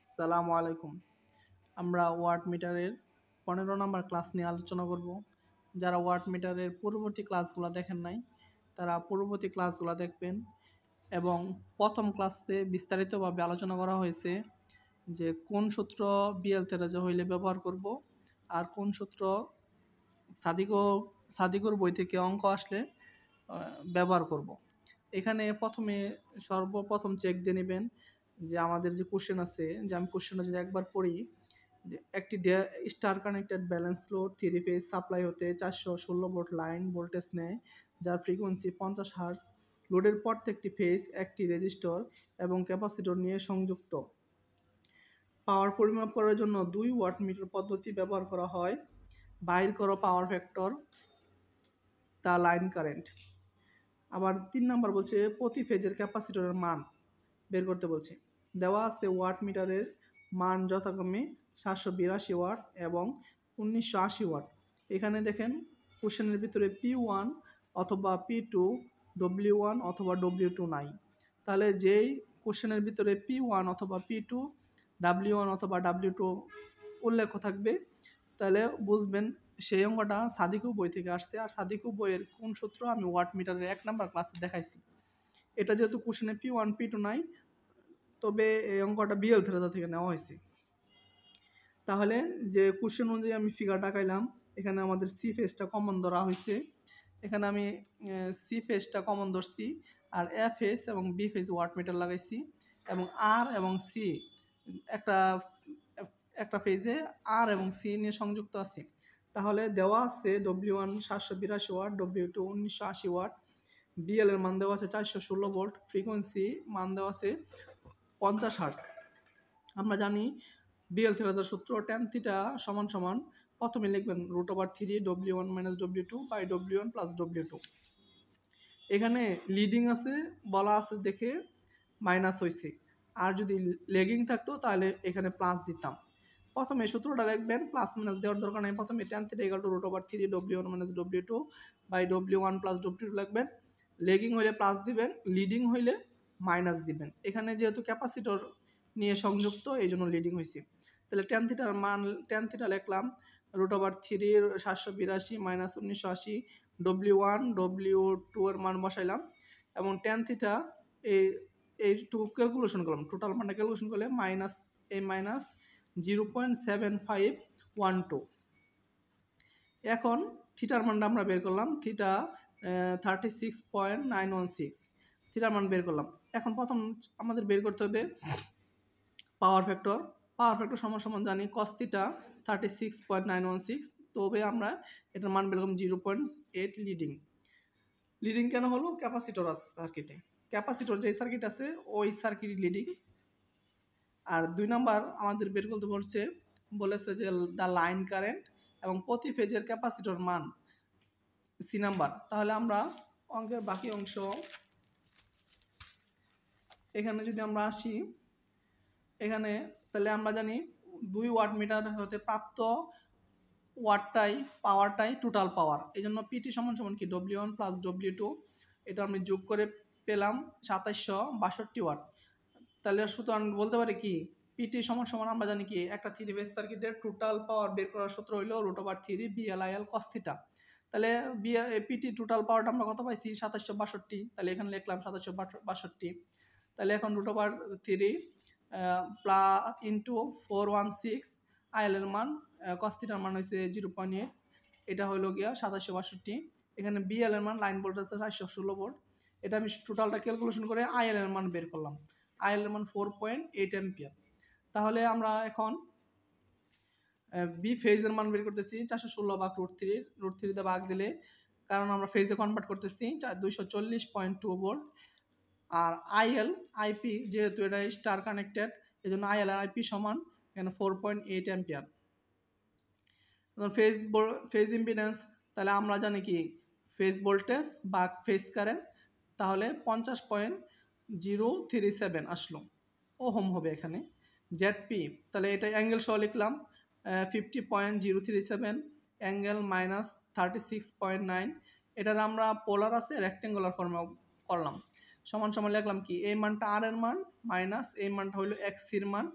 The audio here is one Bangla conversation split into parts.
আসসালামু আলাইকুম। আমরা ওয়াট মিটারের 15 নাম্বার ক্লাস নিয়ে আলোচনা করব। যারা ওয়াট মিটারের পূর্ববর্তী ক্লাসগুলো দেখেন নাই, তারা পূর্ববর্তী ক্লাসগুলো দেখবেন এবং প্রথম ক্লাসে বিস্তারিতভাবে আলোচনা করা হয়েছে যে কোন সূত্র বিএল তেরাজা হইলে ব্যবহার করব আর কোন সূত্র সাদিকো সাদিকুর বই থেকে অঙ্ক আসলে ব্যবহার করব। এখানে সর্বপ্রথম চেক দিয়ে নেবেন যে আমাদের যে কোশ্চেন আছে, যে আমি কোশ্চেনটা যদি একবার পড়ি, যে একটি star connected balance load 3 phase supply হতে 416 ভোল্ট লাইন ভোল্টেজ নেয়, যার ফ্রিকোয়েন্সি 50 হার্জ। লোডের প্রত্যেকটি ফেজ একটি রেজিস্টর এবং ক্যাপাসিটর নিয়ে সংযুক্ত। পাওয়ার পরিমাপ করার জন্য 2 ওয়াট মিটার পদ্ধতি ব্যবহার করা হয়। বাইর করো পাওয়ার ফ্যাক্টর তা লাইন কারেন্ট। আবার 3 নাম্বার বলছে প্রতি ফেজের ক্যাপাসিটরের মান বের করতে বলছে। দেওয়া আছে ওয়াট মিটারের মান যথাক্রমে 782 ওয়াট এবং 1980 ওয়াট। এখানে দেখেন কোশ্চেনের ভিতরে P1 অথবা P2, W1 অথবা W2 নাই। তাহলে যেই কোশ্চেনের ভিতরে P1 অথবা P2, W1 অথবা W2 উল্লেখ থাকবে, তাহলে বুঝবেন সেই অঙ্কটা সাদিকু বই থেকে আসছে। আর সাদিকু বইয়ের কোন সূত্র আমি ওয়াট মিটারের 1 নাম্বার ক্লাসে দেখাইছি। এটা যেহেতু কোশ্চেনে P1 P2 নাই, তবে এই অঙ্কটা বিএল থেরাজা থেকে নেওয়া হয়েছে। তাহলে যে কোশ্চেন অনুযায়ী আমি ফিগারটা আঁকাইলাম, এখানে আমাদের সি ফেজটা কমন ধরা হয়েছে। এখানে আমি সি ফেজটা কমন ধরছি, আর এ ফেজ এবং বি ফেজ ওয়াট মিটার লাগাইছি, এবং আর এবং সি একটা একটা ফেজে আর এবং সি নিয়ে সংযুক্ত আছে। তাহলে দেওয়া আছে W1 782 watt, W2 1980 watt, BL এর মান দেওয়া আছে 416 ভোল্ট, ফ্রিকোয়েন্সি মান দেওয়া আছে 50 হার্জ। আমরা জানি বিএল থেরাজার সূত্র tan থিটা সমান সমান, প্রথমে লিখবেন √3 W1 - W2 by W1 plus W2। এখানে লিডিং আছে বলা আছে দেখে মাইনাস হয়েছে, আর যদি লেগিং থাকতো তাহলে এখানে প্লাস দিতাম। প্রথমে সূত্রটা লিখবেন, প্লাস মাইনাস দেওয়ার দরকার নেই। প্রথমে tan theta = √3 W1 - W2 by W1 plus W2 লিখবেন। লেগিং হইলে প্লাস দিবেন, লিডিং হইলে মাইনাস দিবেন। এখানে যেহেতু ক্যাপাসিটর নিয়ে সংযুক্ত, এই জন্য লিডিং হয়েছে। তাহলে tan থিটার মান, tan থিটা লিখলাম √3 782 - 1980, W1 W2 এর মান বসাইলাম, এবং tan থিটা এইটুকু ক্যালকুলেশন করলাম। টোটাল মানটা ক্যালকুলেশন করলে মাইনাস 0.7512। এখন থিটার মানটা আমরা বের করলাম, থিটা 36.916 থিটার মান বের করলাম। এখন প্রথম আমাদের বের করতে হবে পাওয়ার ফ্যাক্টর। পাওয়ার ফ্যাক্টর সমান সমান জানি cos থিটা 36.916, তবে আমরা এটার মান বের করলাম 0.8 লিডিং। লিডিং কেন হলো? ক্যাপাসিটর আছে সার্কিটে, ক্যাপাসিটর যে সার্কিট আছে ওই সার্কিট লিডিং। আর 2 নাম্বার আমাদের বের করতে বলেছে যে দ্য লাইন কারেন্ট এবং প্রতি ফেজের ক্যাপাসিটর মান, সি নাম্বার। তাহলে আমরা অঙ্কের বাকি অংশ এখানে যদি আমরা আসি, এখানে তাহলে আমরা জানি 2 ওয়াট মিটার হতে প্রাপ্ত পাওয়ারটাই টোটাল পাওয়ার। এই জন্য পিটি সমান সমান কি W1 প্লাস W2, এটা আমি যোগ করে পেলাম 2762 ওয়াট। তাহলে সুতরাং বলতে পারি কি পিটি সমান সমান, আমরা জানি কি একটা 3 ফেজ সার্কিটের টোটাল পাওয়ার বের করার সূত্র হলো √3 BLIL cos থিটা। তাহলে পিটি টোটাল পাওয়ারটা আমরা কত পাইছি? 2762। তাহলে এখানে লিখলাম 2762। তাহলে এখন √3 ইন্টু 416, আইএল এর মান cos থিটার মান হয়েছে 0.8, এটা হলো গিয়া 2762। এখানে বিএল এর মান লাইন ভোল্টেজ 416 ভোল্ট। এটা আমি টোটালটা ক্যালকুলেশন করে আইএল এর মান বের করলাম। আইএল এর মান 4.8 অ্যাম্পিয়ার। তাহলে আমরা এখন বি ফেজের মান বের করতেছি 416 ভাগ √3, √3 দিয়ে ভাগ দিলে, কারণ আমরা ফেজে কনভার্ট করতেছি 240.2 ভোল্ট। আর আইপি যেহেতু এটা স্টার কানেক্টেড, এই জন্য আইএল আর আইপি সমান এখানে 4.8 অ্যাম্পিয়ার। ফেজ ইম্পিডেন্স, তাহলে আমরা জানি কি ফেজ ভোল্টেজ বা ফেজ কারেন্ট, তাহলে 50.037 আসলো, ওহম হবে এখানে। জেডপি, তাহলে এটা অ্যাঙ্গেল সহ লিখলাম 50.037 অ্যাঙ্গেল মাইনাস 36.9। এটার আমরা পোলার আছে রেক্টেঙ্গুলার ফর্মে করলাম, সমান সমান লিখলাম কি এই মানটা আর এর মান মাইনাস এই মানটা হইলো এক্সির মান,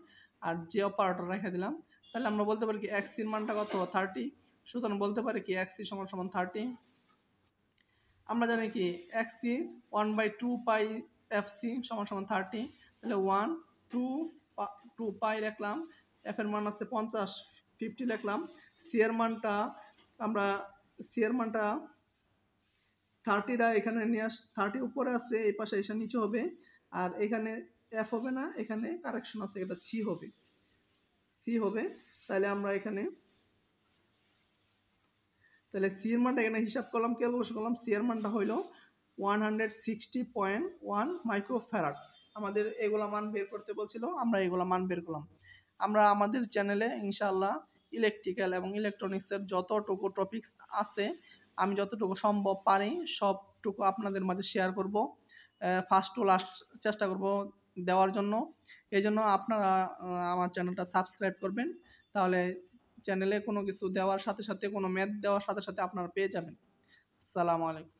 আর যে অপারেটর রেখে দিলাম। তাহলে আমরা বলতে পারি কি এক্স সির মানটা কত 30। সুতরাং বলতে পারি কি এক্স সি সমান সমান 30। আমরা জানি কি এক্স সি 1/2 পাই এফ সি সমান সমান 30। তাহলে 2 পাই লিখলাম, এফ এর মান আছে 50, 50 লিখলাম। সি এর মানটা আমরা সি এর মানটা 30টা এখানে নিয়ে 30 উপরে আছে, এই পাশে এসে নিচে হবে। আর এখানে এফ হবে না, এখানে কারেকশন আছে, এটা সি হবে, সি হবে। তাহলে আমরা এখানে তাহলে সি এর মানটা এখানে হিসাব করলাম, ক্যালকুলেশন করলাম। সি এর মানটা হইল 160.1 মাইক্রোফ্যারাড। আমাদের এগুলা মান বের করতে বলছিল, আমরা এগুলা মান বের করলাম। আমরা আমাদের চ্যানেলে ইনশাআল্লাহ ইলেকট্রিক্যাল এবং ইলেকট্রনিক্সের যতটুকু টপিকস আছে আমি যতটুকু সম্ভব পারি সবটুকু আপনাদের মাঝে শেয়ার করব, ফার্স্ট টু লাস্ট চেষ্টা করব দেওয়ার জন্য। এই জন্য আপনারা আমার চ্যানেলটা সাবস্ক্রাইব করবেন, তাহলে চ্যানেলে কোনো কিছু দেওয়ার সাথে সাথে, কোনো ম্যাথ দেওয়ার সাথে সাথে আপনারা পেয়ে যাবেন। আসসালামু আলাইকুম।